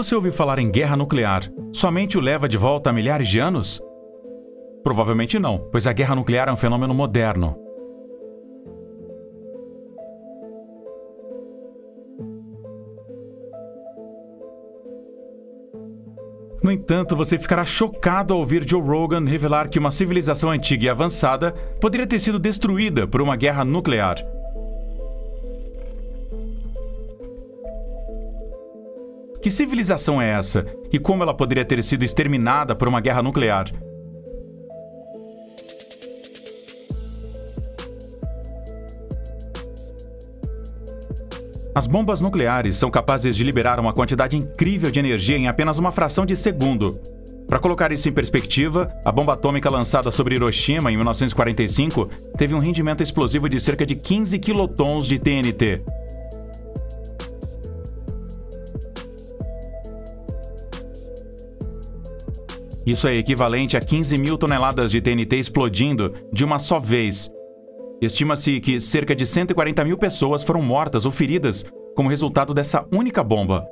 você ouve falar em guerra nuclear, somente o leva de volta a milhares de anos? Provavelmente não, pois a guerra nuclear é um fenômeno moderno. No entanto, você ficará chocado ao ouvir Joe Rogan revelar que uma civilização antiga e avançada poderia ter sido destruída por uma guerra nuclear. Que civilização é essa? E como ela poderia ter sido exterminada por uma guerra nuclear? As bombas nucleares são capazes de liberar uma quantidade incrível de energia em apenas uma fração de segundo. Para colocar isso em perspectiva, a bomba atômica lançada sobre Hiroshima em 1945 teve um rendimento explosivo de cerca de 15 quilotons de TNT. Isso é equivalente a 15 mil toneladas de TNT explodindo de uma só vez. Estima-se que cerca de 140 mil pessoas foram mortas ou feridas como resultado dessa única bomba.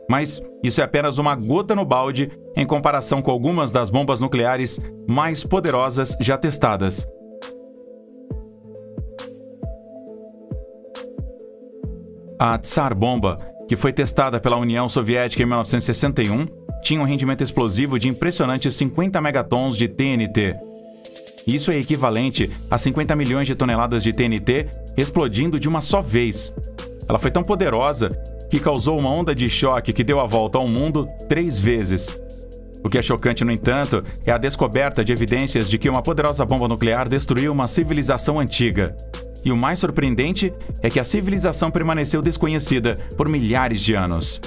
Mas isso é apenas uma gota no balde em comparação com algumas das bombas nucleares mais poderosas já testadas. A Tsar Bomba, que foi testada pela União Soviética em 1961, tinha um rendimento explosivo de impressionantes 50 megatons de TNT. Isso é equivalente a 50 milhões de toneladas de TNT explodindo de uma só vez. Ela foi tão poderosa que causou uma onda de choque que deu a volta ao mundo 3 vezes. O que é chocante, no entanto, é a descoberta de evidências de que uma poderosa bomba nuclear destruiu uma civilização antiga. E o mais surpreendente é que a civilização permaneceu desconhecida por milhares de anos.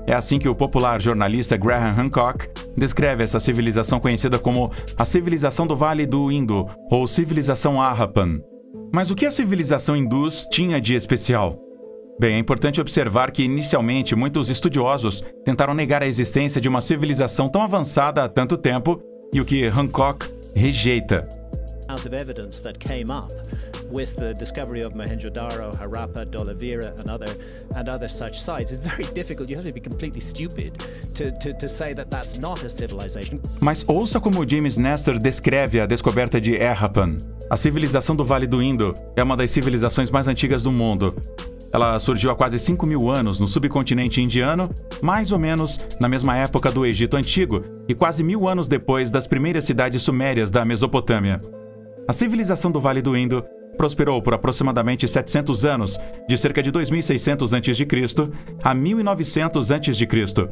É assim que o popular jornalista Graham Hancock descreve essa civilização conhecida como a civilização do Vale do Indo, ou civilização Harappan. Mas o que a civilização hindus tinha de especial? Bem, é importante observar que inicialmente muitos estudiosos tentaram negar a existência de uma civilização tão avançada há tanto tempo, e o que Hancock rejeita. Out of evidence that came up with the discovery of Mohenjo-Daro, Harappa, Dholavira, and other such sites, it's very difficult. You have to be completely stupid to say that that's not a civilization. Mas ouça como James Nestor descreve a descoberta de Harappan. A civilização do Vale do Indo é uma das civilizações mais antigas do mundo. Ela surgiu há quase 5.000 anos no subcontinente indiano, mais ou menos na mesma época do Egito Antigo e quase 1.000 anos depois das primeiras cidades sumérias da Mesopotâmia. A civilização do Vale do Indo prosperou por aproximadamente 700 anos, de cerca de 2.600 a.C. a 1.900 a.C.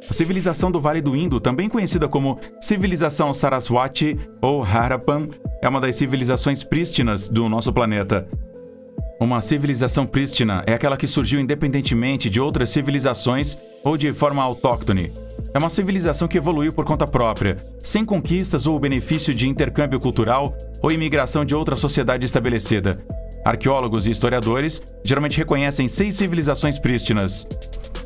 A civilização do Vale do Indo, também conhecida como civilização Saraswati ou Harappan, é uma das civilizações prístinas do nosso planeta. Uma civilização prístina é aquela que surgiu independentemente de outras civilizações ou de forma autóctone. É uma civilização que evoluiu por conta própria, sem conquistas ou benefício de intercâmbio cultural ou imigração de outra sociedade estabelecida. Arqueólogos e historiadores geralmente reconhecem 6 civilizações prístinas: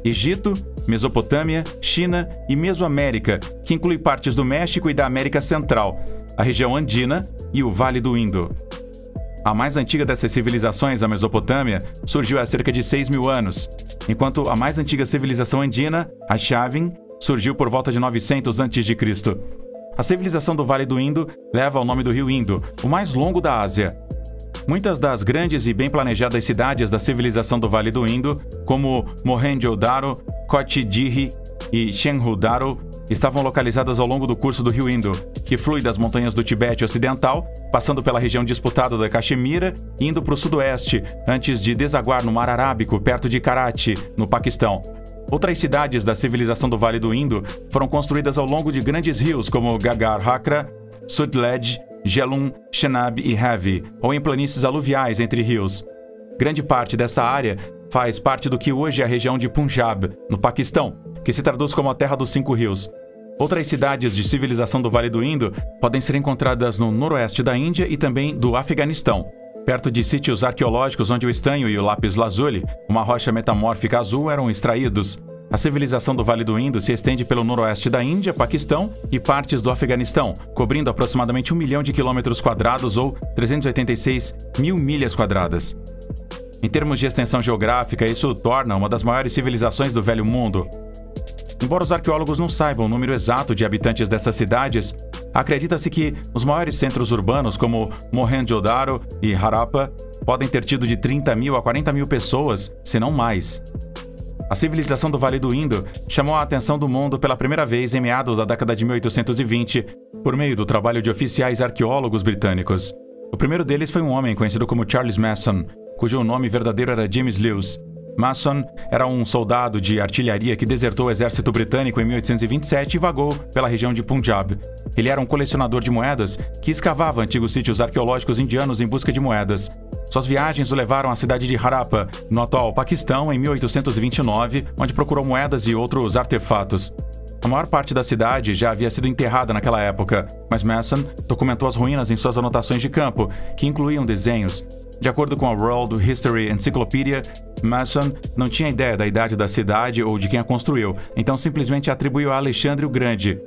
Egito, Mesopotâmia, China e Mesoamérica, que inclui partes do México e da América Central, a região andina e o Vale do Indo. A mais antiga dessas civilizações, a Mesopotâmia, surgiu há cerca de 6.000 anos, enquanto a mais antiga civilização andina, a Chavin, surgiu por volta de 900 a.C. A civilização do Vale do Indo leva o nome do rio Indo, o mais longo da Ásia. Muitas das grandes e bem planejadas cidades da civilização do Vale do Indo, como Mohenjo-Daro, Kotchidiri e Shenhu-Daro, estavam localizadas ao longo do curso do rio Indo, que flui das montanhas do Tibete Ocidental, passando pela região disputada da Caxemira e indo para o sudoeste, antes de desaguar no Mar Arábico, perto de Karachi, no Paquistão. Outras cidades da civilização do Vale do Indo foram construídas ao longo de grandes rios como Gagar-Hakra, Sutlej, Jhelum, Chenab e Ravi, ou em planícies aluviais entre rios. Grande parte dessa área faz parte do que hoje é a região de Punjab, no Paquistão, que se traduz como a Terra dos 5 Rios. Outras cidades de civilização do Vale do Indo podem ser encontradas no noroeste da Índia e também do Afeganistão, perto de sítios arqueológicos onde o estanho e o lápis-lazuli, uma rocha metamórfica azul, eram extraídos. A civilização do Vale do Indo se estende pelo noroeste da Índia, Paquistão e partes do Afeganistão, cobrindo aproximadamente 1 milhão de quilômetros quadrados ou 386 mil milhas quadradas. Em termos de extensão geográfica, isso torna uma das maiores civilizações do Velho Mundo. Embora os arqueólogos não saibam o número exato de habitantes dessas cidades, acredita-se que os maiores centros urbanos, como Mohenjo-Daro e Harappa, podem ter tido de 30 mil a 40 mil pessoas, se não mais. A civilização do Vale do Indo chamou a atenção do mundo pela primeira vez em meados da década de 1820, por meio do trabalho de oficiais arqueólogos britânicos. O primeiro deles foi um homem conhecido como Charles Mason, cujo nome verdadeiro era James Lewis. Mason era um soldado de artilharia que desertou o exército britânico em 1827 e vagou pela região de Punjab. Ele era um colecionador de moedas que escavava antigos sítios arqueológicos indianos em busca de moedas. Suas viagens o levaram à cidade de Harappa, no atual Paquistão, em 1829, onde procurou moedas e outros artefatos. A maior parte da cidade já havia sido enterrada naquela época, mas Mason documentou as ruínas em suas anotações de campo, que incluíam desenhos. De acordo com a World History Encyclopedia, Mason não tinha ideia da idade da cidade ou de quem a construiu, então simplesmente a atribuiu a Alexandre o Grande.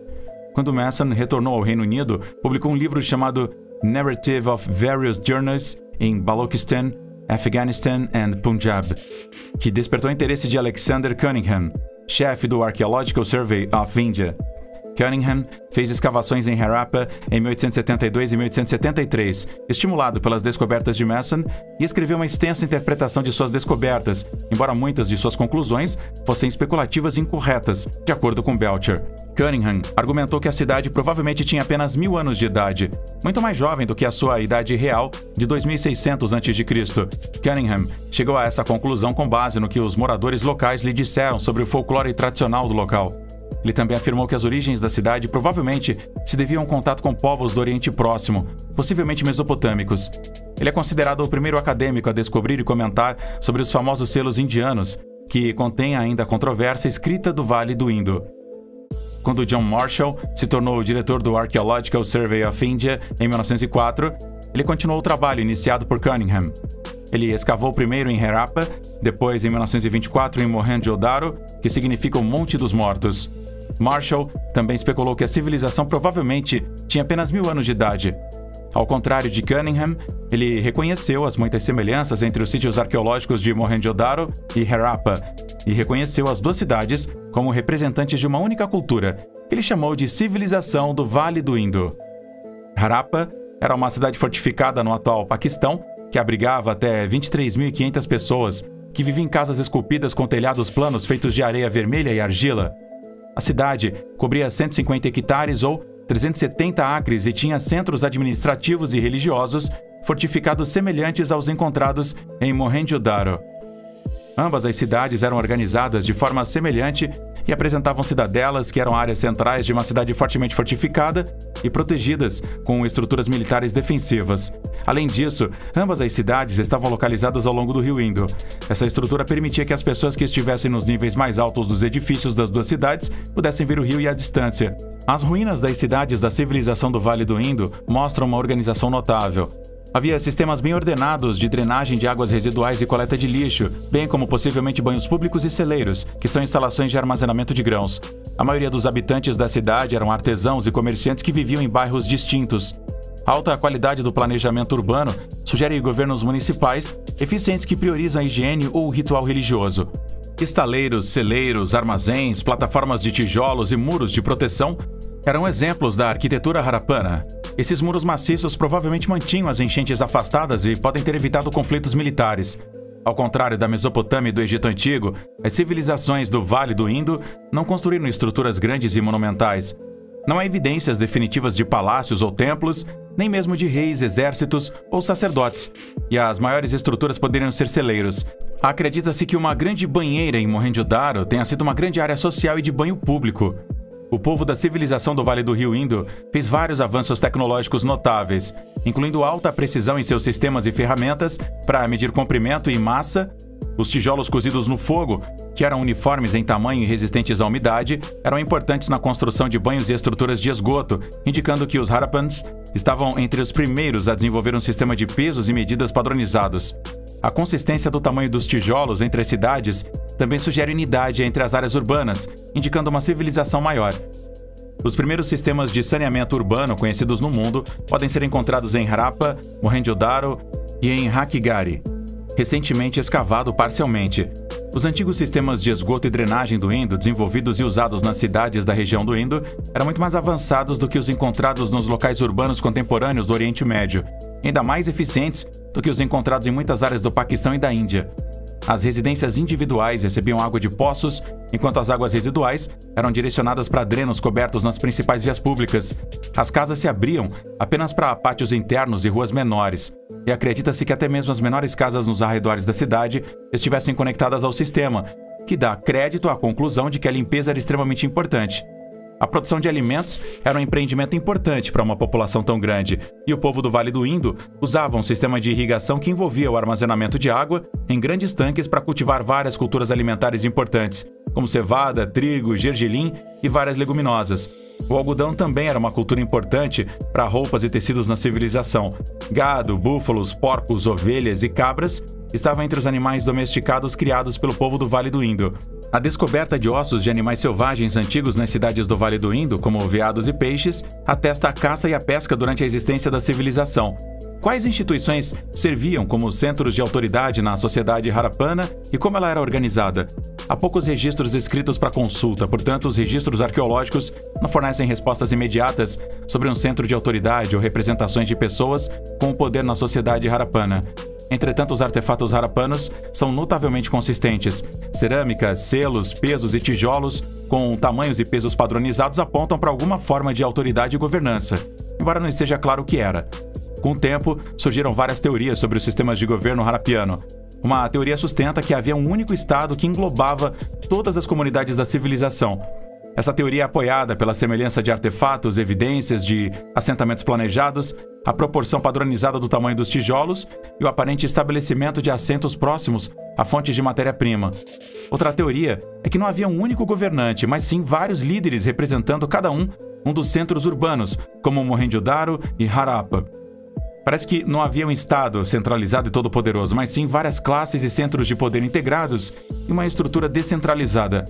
Quando Mason retornou ao Reino Unido, publicou um livro chamado Narrative of Various Journeys in Balochistan, Afghanistan and Punjab, que despertou o interesse de Alexander Cunningham, chefe do Archaeological Survey of India. Cunningham fez escavações em Harappa em 1872 e 1873, estimulado pelas descobertas de Mason, e escreveu uma extensa interpretação de suas descobertas, embora muitas de suas conclusões fossem especulativas e incorretas, de acordo com Belcher. Cunningham argumentou que a cidade provavelmente tinha apenas 1000 anos de idade, muito mais jovem do que a sua idade real de 2600 a.C. Cunningham chegou a essa conclusão com base no que os moradores locais lhe disseram sobre o folclore tradicional do local. Ele também afirmou que as origens da cidade provavelmente se deviam a um contato com povos do Oriente Próximo, possivelmente mesopotâmicos. Ele é considerado o primeiro acadêmico a descobrir e comentar sobre os famosos selos indianos, que contêm ainda a controvérsia escrita do Vale do Indo. Quando John Marshall se tornou o diretor do Archaeological Survey of India em 1904, ele continuou o trabalho iniciado por Cunningham. Ele escavou primeiro em Harappa, depois em 1924 em Mohenjo-Daro, que significa o Monte dos Mortos. Marshall também especulou que a civilização provavelmente tinha apenas 1000 anos de idade. Ao contrário de Cunningham, ele reconheceu as muitas semelhanças entre os sítios arqueológicos de Mohenjo-Daro e Harappa, e reconheceu as duas cidades como representantes de uma única cultura, que ele chamou de civilização do Vale do Indo. Harappa era uma cidade fortificada no atual Paquistão, que abrigava até 23.500 pessoas, que viviam em casas esculpidas com telhados planos feitos de areia vermelha e argila. A cidade cobria 150 hectares ou 370 acres e tinha centros administrativos e religiosos fortificados semelhantes aos encontrados em Mohenjo-Daro. Ambas as cidades eram organizadas de forma semelhante e apresentavam cidadelas que eram áreas centrais de uma cidade fortemente fortificada e protegidas com estruturas militares defensivas. Além disso, ambas as cidades estavam localizadas ao longo do rio Indo. Essa estrutura permitia que as pessoas que estivessem nos níveis mais altos dos edifícios das duas cidades pudessem ver o rio e a distância. As ruínas das cidades da civilização do Vale do Indo mostram uma organização notável. Havia sistemas bem ordenados de drenagem de águas residuais e coleta de lixo, bem como possivelmente banhos públicos e celeiros, que são instalações de armazenamento de grãos. A maioria dos habitantes da cidade eram artesãos e comerciantes que viviam em bairros distintos. A alta qualidade do planejamento urbano sugere governos municipais eficientes que priorizam a higiene ou o ritual religioso. Estaleiros, celeiros, armazéns, plataformas de tijolos e muros de proteção eram exemplos da arquitetura harapana. Esses muros maciços provavelmente mantinham as enchentes afastadas e podem ter evitado conflitos militares. Ao contrário da Mesopotâmia e do Egito Antigo, as civilizações do Vale do Indo não construíram estruturas grandes e monumentais. Não há evidências definitivas de palácios ou templos, nem mesmo de reis, exércitos ou sacerdotes, e as maiores estruturas poderiam ser celeiros. Acredita-se que uma grande banheira em Mohenjo-Daro tenha sido uma grande área social e de banho público. O povo da civilização do Vale do Rio Indo fez vários avanços tecnológicos notáveis, incluindo alta precisão em seus sistemas e ferramentas para medir comprimento e massa. Os tijolos cozidos no fogo, que eram uniformes em tamanho e resistentes à umidade, eram importantes na construção de banhos e estruturas de esgoto, indicando que os Harappans estavam entre os primeiros a desenvolver um sistema de pesos e medidas padronizados. A consistência do tamanho dos tijolos entre as cidades também sugere unidade entre as áreas urbanas, indicando uma civilização maior. Os primeiros sistemas de saneamento urbano conhecidos no mundo podem ser encontrados em Harappa, Mohenjo-Daro e em Hakkari. recentemente escavado parcialmente. Os antigos sistemas de esgoto e drenagem do Indo, desenvolvidos e usados nas cidades da região do Indo, eram muito mais avançados do que os encontrados nos locais urbanos contemporâneos do Oriente Médio, ainda mais eficientes do que os encontrados em muitas áreas do Paquistão e da Índia. As residências individuais recebiam água de poços, enquanto as águas residuais eram direcionadas para drenos cobertos nas principais vias públicas. As casas se abriam apenas para pátios internos e ruas menores, e acredita-se que até mesmo as menores casas nos arredores da cidade estivessem conectadas ao sistema, que dá crédito à conclusão de que a limpeza era extremamente importante. A produção de alimentos era um empreendimento importante para uma população tão grande, e o povo do Vale do Indo usava um sistema de irrigação que envolvia o armazenamento de água em grandes tanques para cultivar várias culturas alimentares importantes, como cevada, trigo, gergelim e várias leguminosas. O algodão também era uma cultura importante para roupas e tecidos na civilização. Gado, búfalos, porcos, ovelhas e cabras estavam entre os animais domesticados criados pelo povo do Vale do Indo. A descoberta de ossos de animais selvagens antigos nas cidades do Vale do Indo, como veados e peixes, atesta a caça e a pesca durante a existência da civilização. Quais instituições serviam como centros de autoridade na sociedade Harapana e como ela era organizada? Há poucos registros escritos para consulta, portanto, os registros arqueológicos não fornecem respostas imediatas sobre um centro de autoridade ou representações de pessoas com o poder na sociedade Harapana. Entretanto, os artefatos harapanos são notavelmente consistentes. Cerâmicas, selos, pesos e tijolos com tamanhos e pesos padronizados apontam para alguma forma de autoridade e governança, embora não esteja claro o que era. Com o tempo, surgiram várias teorias sobre os sistemas de governo harapiano. Uma teoria sustenta que havia um único estado que englobava todas as comunidades da civilização. Essa teoria é apoiada pela semelhança de artefatos, evidências de assentamentos planejados, a proporção padronizada do tamanho dos tijolos e o aparente estabelecimento de assentos próximos a fontes de matéria-prima. Outra teoria é que não havia um único governante, mas sim vários líderes representando cada um dos centros urbanos, como Mohenjo-Daro e Harappa. Parece que não havia um Estado centralizado e todo-poderoso, mas sim várias classes e centros de poder integrados e uma estrutura descentralizada.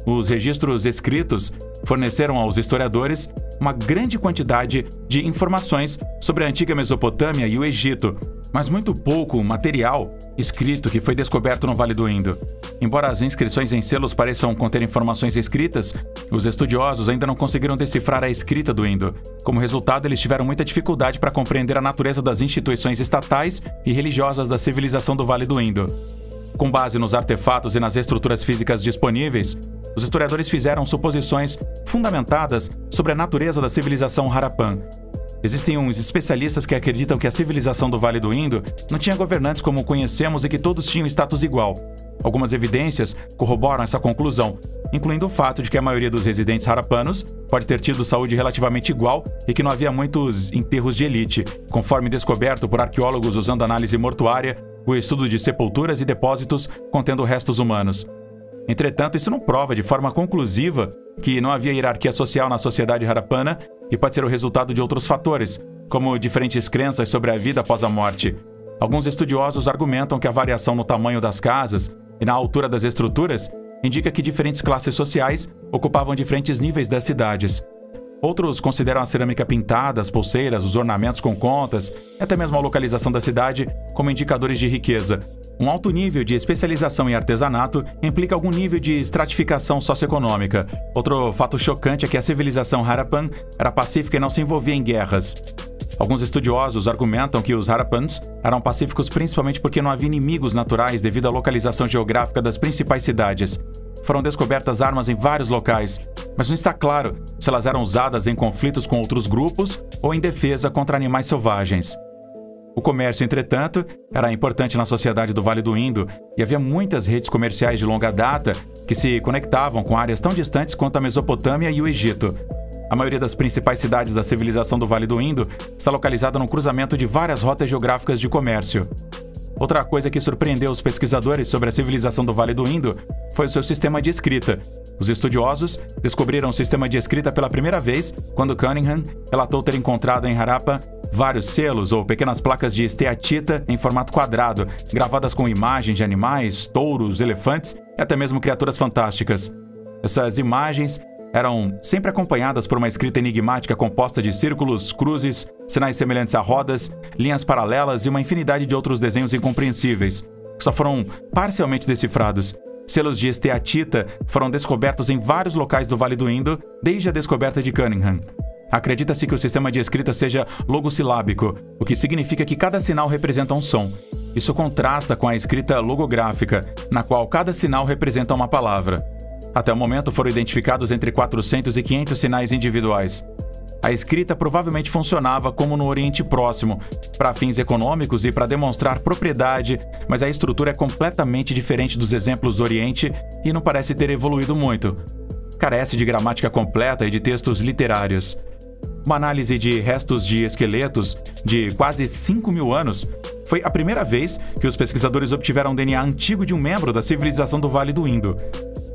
Os registros escritos forneceram aos historiadores uma grande quantidade de informações sobre a antiga Mesopotâmia e o Egito, mas muito pouco material escrito que foi descoberto no Vale do Indo. Embora as inscrições em selos pareçam conter informações escritas, os estudiosos ainda não conseguiram decifrar a escrita do Indo. Como resultado, eles tiveram muita dificuldade para compreender a natureza das instituições estatais e religiosas da civilização do Vale do Indo. Com base nos artefatos e nas estruturas físicas disponíveis, os historiadores fizeram suposições fundamentadas sobre a natureza da civilização Harappan. Existem uns especialistas que acreditam que a civilização do Vale do Indo não tinha governantes como conhecemos e que todos tinham status igual. Algumas evidências corroboram essa conclusão, incluindo o fato de que a maioria dos residentes harapanos pode ter tido saúde relativamente igual e que não havia muitos enterros de elite, conforme descoberto por arqueólogos usando análise mortuária, o estudo de sepulturas e depósitos contendo restos humanos. Entretanto, isso não prova de forma conclusiva que não havia hierarquia social na sociedade harapana e pode ser o resultado de outros fatores, como diferentes crenças sobre a vida após a morte. Alguns estudiosos argumentam que a variação no tamanho das casas e na altura das estruturas indica que diferentes classes sociais ocupavam diferentes níveis das cidades. Outros consideram a cerâmica pintada, as pulseiras, os ornamentos com contas e até mesmo a localização da cidade como indicadores de riqueza. Um alto nível de especialização em artesanato implica algum nível de estratificação socioeconômica. Outro fato chocante é que a civilização Harappan era pacífica e não se envolvia em guerras. Alguns estudiosos argumentam que os Harappans eram pacíficos principalmente porque não havia inimigos naturais devido à localização geográfica das principais cidades. Foram descobertas armas em vários locais, mas não está claro se elas eram usadas em conflitos com outros grupos ou em defesa contra animais selvagens. O comércio, entretanto, era importante na sociedade do Vale do Indo e havia muitas redes comerciais de longa data que se conectavam com áreas tão distantes quanto a Mesopotâmia e o Egito. A maioria das principais cidades da civilização do Vale do Indo está localizada no cruzamento de várias rotas geográficas de comércio. Outra coisa que surpreendeu os pesquisadores sobre a civilização do Vale do Indo foi o seu sistema de escrita. Os estudiosos descobriram o sistema de escrita pela primeira vez quando Cunningham relatou ter encontrado em Harappa vários selos ou pequenas placas de esteatita em formato quadrado, gravadas com imagens de animais, touros, elefantes e até mesmo criaturas fantásticas. Essas imagens eram sempre acompanhadas por uma escrita enigmática composta de círculos, cruzes, sinais semelhantes a rodas, linhas paralelas e uma infinidade de outros desenhos incompreensíveis. que só foram parcialmente decifrados. Selos de esteatita foram descobertos em vários locais do Vale do Indo desde a descoberta de Cunningham. Acredita-se que o sistema de escrita seja logosilábico, o que significa que cada sinal representa um som. Isso contrasta com a escrita logográfica, na qual cada sinal representa uma palavra. Até o momento foram identificados entre 400 e 500 sinais individuais. A escrita provavelmente funcionava como no Oriente Próximo, para fins econômicos e para demonstrar propriedade, mas a estrutura é completamente diferente dos exemplos do Oriente e não parece ter evoluído muito. Carece de gramática completa e de textos literários. Uma análise de restos de esqueletos de quase 5.000 anos foi a primeira vez que os pesquisadores obtiveram DNA antigo de um membro da civilização do Vale do Indo.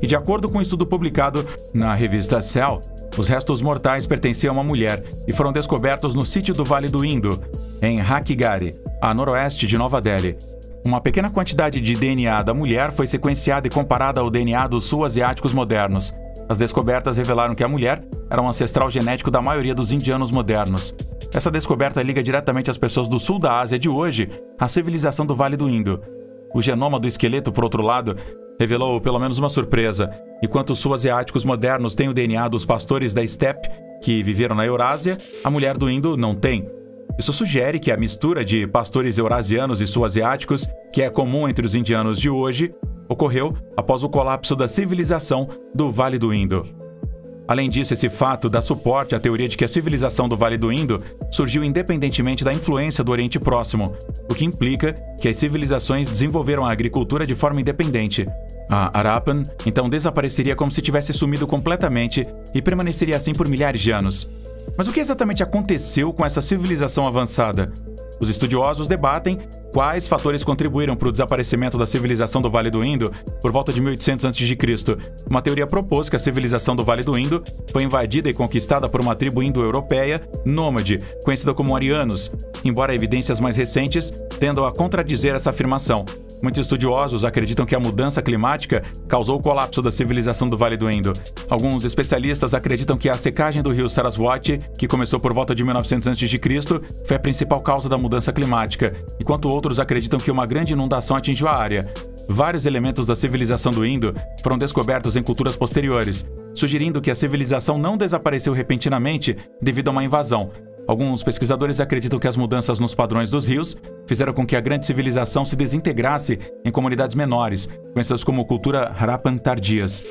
E de acordo com um estudo publicado na revista Cell, os restos mortais pertenciam a uma mulher e foram descobertos no sítio do Vale do Indo, em Hakkigari, a noroeste de Nova Delhi. Uma pequena quantidade de DNA da mulher foi sequenciada e comparada ao DNA dos sul-asiáticos modernos. As descobertas revelaram que a mulher era um ancestral genético da maioria dos indianos modernos. Essa descoberta liga diretamente as pessoas do sul da Ásia de hoje à civilização do Vale do Indo. O genoma do esqueleto, por outro lado, revelou pelo menos uma surpresa. Enquanto os sul-asiáticos modernos têm o DNA dos pastores da estepe, que viveram na Eurásia, a mulher do Indo não tem. Isso sugere que a mistura de pastores eurasianos e sul-asiáticos, que é comum entre os indianos de hoje, ocorreu após o colapso da civilização do Vale do Indo. Além disso, esse fato dá suporte à teoria de que a civilização do Vale do Indo surgiu independentemente da influência do Oriente Próximo, o que implica que as civilizações desenvolveram a agricultura de forma independente. A Harappan, então, desapareceria como se tivesse sumido completamente e permaneceria assim por milhares de anos. Mas o que exatamente aconteceu com essa civilização avançada? Os estudiosos debatem quais fatores contribuíram para o desaparecimento da civilização do Vale do Indo por volta de 1800 a.C. Uma teoria propôs que a civilização do Vale do Indo foi invadida e conquistada por uma tribo indo-europeia nômade, conhecida como arianos, embora evidências mais recentes tendam a contradizer essa afirmação. Muitos estudiosos acreditam que a mudança climática causou o colapso da civilização do Vale do Indo. Alguns especialistas acreditam que a secagem do rio Saraswati, que começou por volta de 1900 a.C., foi a principal causa da mudança climática, enquanto outros acreditam que uma grande inundação atingiu a área. Vários elementos da civilização do Indo foram descobertos em culturas posteriores, sugerindo que a civilização não desapareceu repentinamente devido a uma invasão. Alguns pesquisadores acreditam que as mudanças nos padrões dos rios fizeram com que a grande civilização se desintegrasse em comunidades menores, conhecidas como cultura Harappan tardias.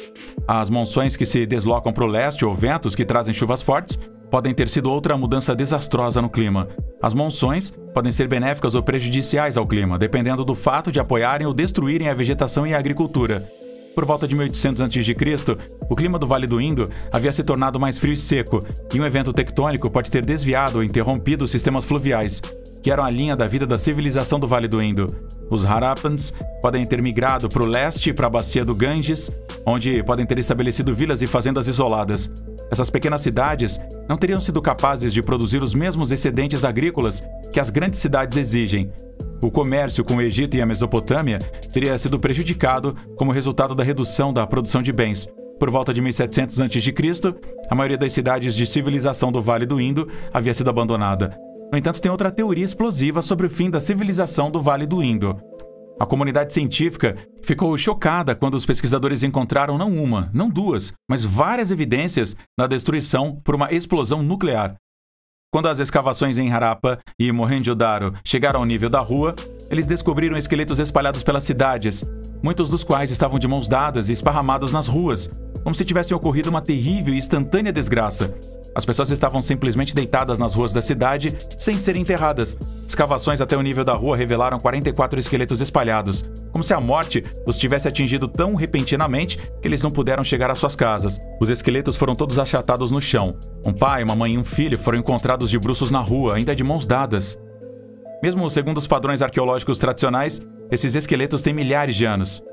As monções que se deslocam para o leste ou ventos que trazem chuvas fortes podem ter sido outra mudança desastrosa no clima. As monções podem ser benéficas ou prejudiciais ao clima, dependendo do fato de apoiarem ou destruírem a vegetação e a agricultura. Por volta de 1800 a.C., o clima do Vale do Indo havia se tornado mais frio e seco, e um evento tectônico pode ter desviado ou interrompido os sistemas fluviais, que eram a linha da vida da civilização do Vale do Indo. Os Harappans podem ter migrado para o leste e para a bacia do Ganges, onde podem ter estabelecido vilas e fazendas isoladas. Essas pequenas cidades não teriam sido capazes de produzir os mesmos excedentes agrícolas que as grandes cidades exigem. O comércio com o Egito e a Mesopotâmia teria sido prejudicado como resultado da redução da produção de bens. Por volta de 1700 a.C., a maioria das cidades de civilização do Vale do Indo havia sido abandonada. No entanto, tem outra teoria explosiva sobre o fim da civilização do Vale do Indo. A comunidade científica ficou chocada quando os pesquisadores encontraram não uma, não duas, mas várias evidências da destruição por uma explosão nuclear. Quando as escavações em Harappa e Mohenjo-Daro chegaram ao nível da rua, eles descobriram esqueletos espalhados pelas cidades, muitos dos quais estavam de mãos dadas e esparramados nas ruas, como se tivesse ocorrido uma terrível e instantânea desgraça. As pessoas estavam simplesmente deitadas nas ruas da cidade, sem serem enterradas. Escavações até o nível da rua revelaram 44 esqueletos espalhados, como se a morte os tivesse atingido tão repentinamente que eles não puderam chegar às suas casas. Os esqueletos foram todos achatados no chão. Um pai, uma mãe e um filho foram encontrados de bruços na rua, ainda de mãos dadas. Mesmo segundo os padrões arqueológicos tradicionais, esses esqueletos têm milhares de anos.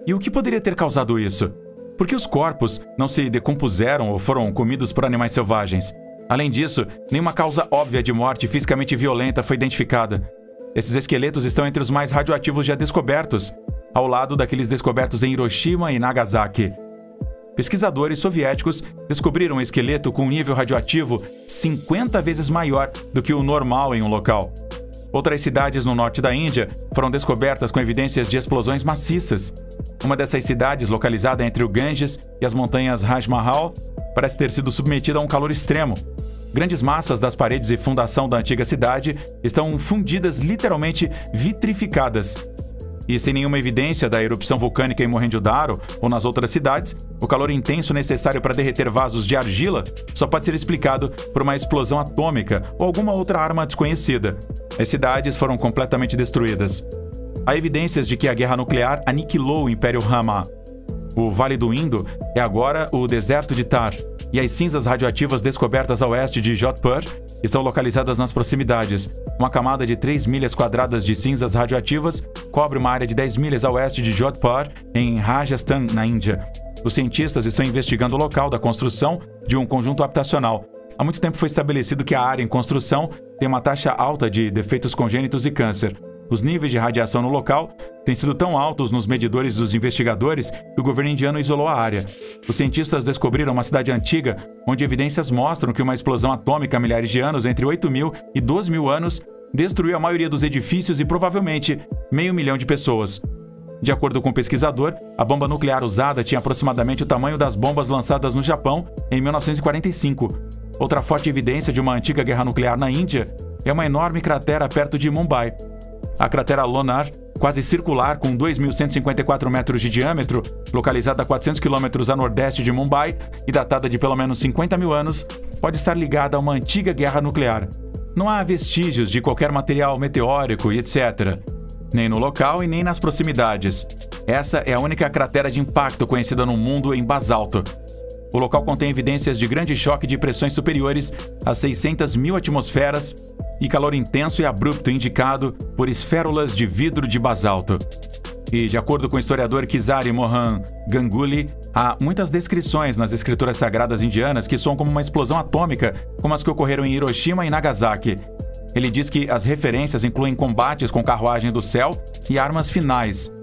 E o que poderia ter causado isso? Por que os corpos não se decompuseram ou foram comidos por animais selvagens? Além disso, nenhuma causa óbvia de morte fisicamente violenta foi identificada. Esses esqueletos estão entre os mais radioativos já descobertos, ao lado daqueles descobertos em Hiroshima e Nagasaki. Pesquisadores soviéticos descobriram um esqueleto com um nível radioativo 50 vezes maior do que o normal em um local. Outras cidades no norte da Índia foram descobertas com evidências de explosões maciças. Uma dessas cidades, localizada entre o Ganges e as montanhas Raj Mahal, parece ter sido submetida a um calor extremo. Grandes massas das paredes e fundação da antiga cidade estão fundidas, literalmente vitrificadas. E sem nenhuma evidência da erupção vulcânica em Mohenjo-Daro ou nas outras cidades, o calor intenso necessário para derreter vasos de argila só pode ser explicado por uma explosão atômica ou alguma outra arma desconhecida. As cidades foram completamente destruídas. Há evidências de que a guerra nuclear aniquilou o Império Rama. O Vale do Indo é agora o deserto de Thar, e as cinzas radioativas descobertas a oeste de Jodhpur estão localizadas nas proximidades. Uma camada de 3 milhas quadradas de cinzas radioativas cobre uma área de 10 milhas a oeste de Jodhpur, em Rajasthan, na Índia. Os cientistas estão investigando o local da construção de um conjunto habitacional. Há muito tempo foi estabelecido que a área em construção tem uma taxa alta de defeitos congênitos e câncer. Os níveis de radiação no local têm sido tão altos nos medidores dos investigadores que o governo indiano isolou a área. Os cientistas descobriram uma cidade antiga onde evidências mostram que uma explosão atômica há milhares de anos, entre 8.000 e 12.000 anos, destruiu a maioria dos edifícios e provavelmente 500 mil de pessoas. De acordo com o pesquisador, a bomba nuclear usada tinha aproximadamente o tamanho das bombas lançadas no Japão em 1945. Outra forte evidência de uma antiga guerra nuclear na Índia é uma enorme cratera perto de Mumbai. A cratera Lonar, quase circular com 2.154 metros de diâmetro, localizada a 400 quilômetros a nordeste de Mumbai e datada de pelo menos 50 mil anos, pode estar ligada a uma antiga guerra nuclear. Não há vestígios de qualquer material meteórico e etc., nem no local e nem nas proximidades. Essa é a única cratera de impacto conhecida no mundo em basalto. O local contém evidências de grande choque de pressões superiores a 600 mil atmosferas e calor intenso e abrupto indicado por esférulas de vidro de basalto. E, de acordo com o historiador Kesari Mohan Ganguly, há muitas descrições nas escrituras sagradas indianas que soam como uma explosão atômica, como as que ocorreram em Hiroshima e Nagasaki. Ele diz que as referências incluem combates com carruagem do céu e armas finais.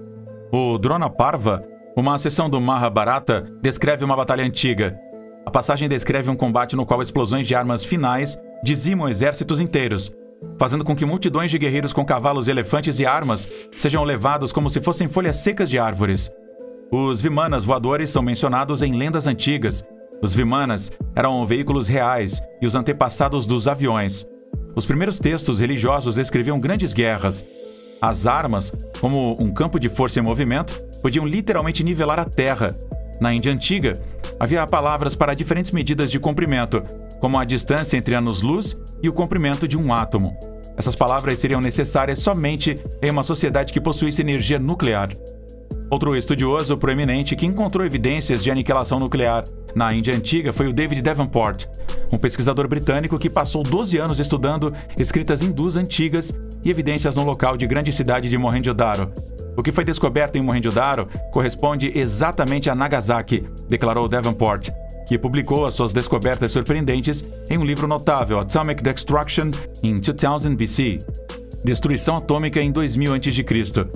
O Drona Parva, uma seção do Mahabharata, descreve uma batalha antiga. A passagem descreve um combate no qual explosões de armas finais dizimam exércitos inteiros, fazendo com que multidões de guerreiros com cavalos, elefantes e armas sejam levados como se fossem folhas secas de árvores. Os Vimanas voadores são mencionados em lendas antigas. Os Vimanas eram veículos reais e os antepassados dos aviões. Os primeiros textos religiosos descreviam grandes guerras. As armas, como um campo de força em movimento, podiam literalmente nivelar a terra. Na Índia Antiga, havia palavras para diferentes medidas de comprimento, como a distância entre anos-luz e o comprimento de um átomo. Essas palavras seriam necessárias somente em uma sociedade que possuísse energia nuclear. Outro estudioso proeminente que encontrou evidências de aniquilação nuclear na Índia Antiga foi o David Davenport, um pesquisador britânico que passou 12 anos estudando escritas hindus antigas e evidências no local de grande cidade de Mohenjo-Daro. O que foi descoberto em Mohenjo-Daro corresponde exatamente a Nagasaki, declarou Davenport, que publicou as suas descobertas surpreendentes em um livro notável, Atomic Destruction in 2000 BC, Destruição Atômica em 2000 a.C.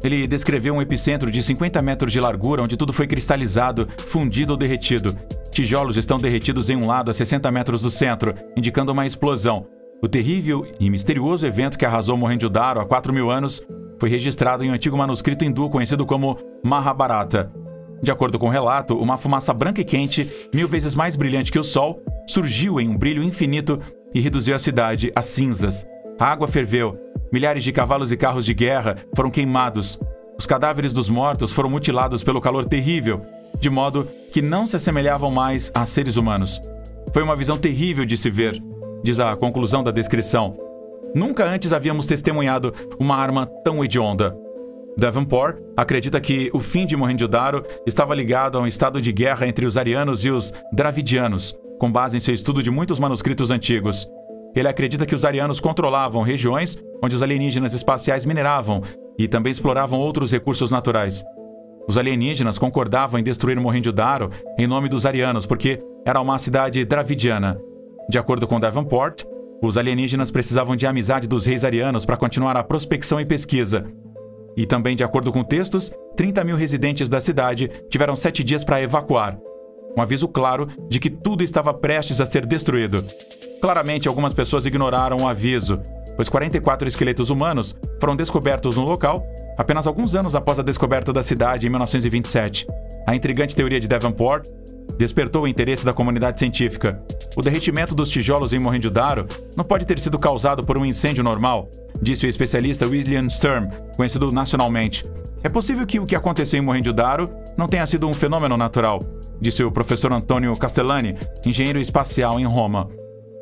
Ele descreveu um epicentro de 50 metros de largura onde tudo foi cristalizado, fundido ou derretido. Tijolos estão derretidos em um lado a 60 metros do centro, indicando uma explosão. O terrível e misterioso evento que arrasou Mohenjo-Daro há 4.000 anos foi registrado em um antigo manuscrito hindu conhecido como Mahabharata. De acordo com o relato, uma fumaça branca e quente, 1000 vezes mais brilhante que o sol, surgiu em um brilho infinito e reduziu a cidade a cinzas. A água ferveu. Milhares de cavalos e carros de guerra foram queimados. Os cadáveres dos mortos foram mutilados pelo calor terrível, de modo que não se assemelhavam mais a seres humanos. Foi uma visão terrível de se ver, diz a conclusão da descrição. Nunca antes havíamos testemunhado uma arma tão hedionda. Davenport acredita que o fim de Mohenjo-Daro estava ligado a um estado de guerra entre os arianos e os dravidianos, com base em seu estudo de muitos manuscritos antigos. Ele acredita que os arianos controlavam regiões onde os alienígenas espaciais mineravam e também exploravam outros recursos naturais. Os alienígenas concordavam em destruir Mohenjo-Daro em nome dos arianos, porque era uma cidade dravidiana. De acordo com Davenport, os alienígenas precisavam de amizade dos reis arianos para continuar a prospecção e pesquisa. E também, de acordo com textos, 30.000 residentes da cidade tiveram 7 dias para evacuar. Um aviso claro de que tudo estava prestes a ser destruído. Claramente, algumas pessoas ignoraram o aviso. pois 44 esqueletos humanos foram descobertos no local apenas alguns anos após a descoberta da cidade em 1927. A intrigante teoria de Davenport despertou o interesse da comunidade científica. O derretimento dos tijolos em Mohenjo-Daro não pode ter sido causado por um incêndio normal, disse o especialista William Sturm, conhecido nacionalmente. É possível que o que aconteceu em Mohenjo-Daro não tenha sido um fenômeno natural, disse o professor Antonio Castellani, engenheiro espacial em Roma.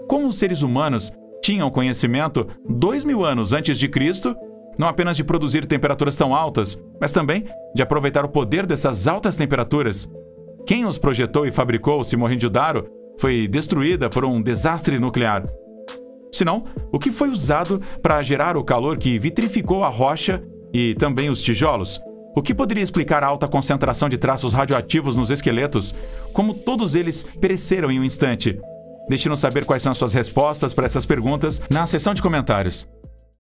Como os seres humanos tinham conhecimento 2000 anos antes de Cristo, não apenas de produzir temperaturas tão altas, mas também de aproveitar o poder dessas altas temperaturas? Quem os projetou e fabricou se Mohenjo-Daro foi destruída por um desastre nuclear? Senão, o que foi usado para gerar o calor que vitrificou a rocha e também os tijolos? O que poderia explicar a alta concentração de traços radioativos nos esqueletos? Como todos eles pereceram em um instante? Deixe-nos saber quais são as suas respostas para essas perguntas na seção de comentários.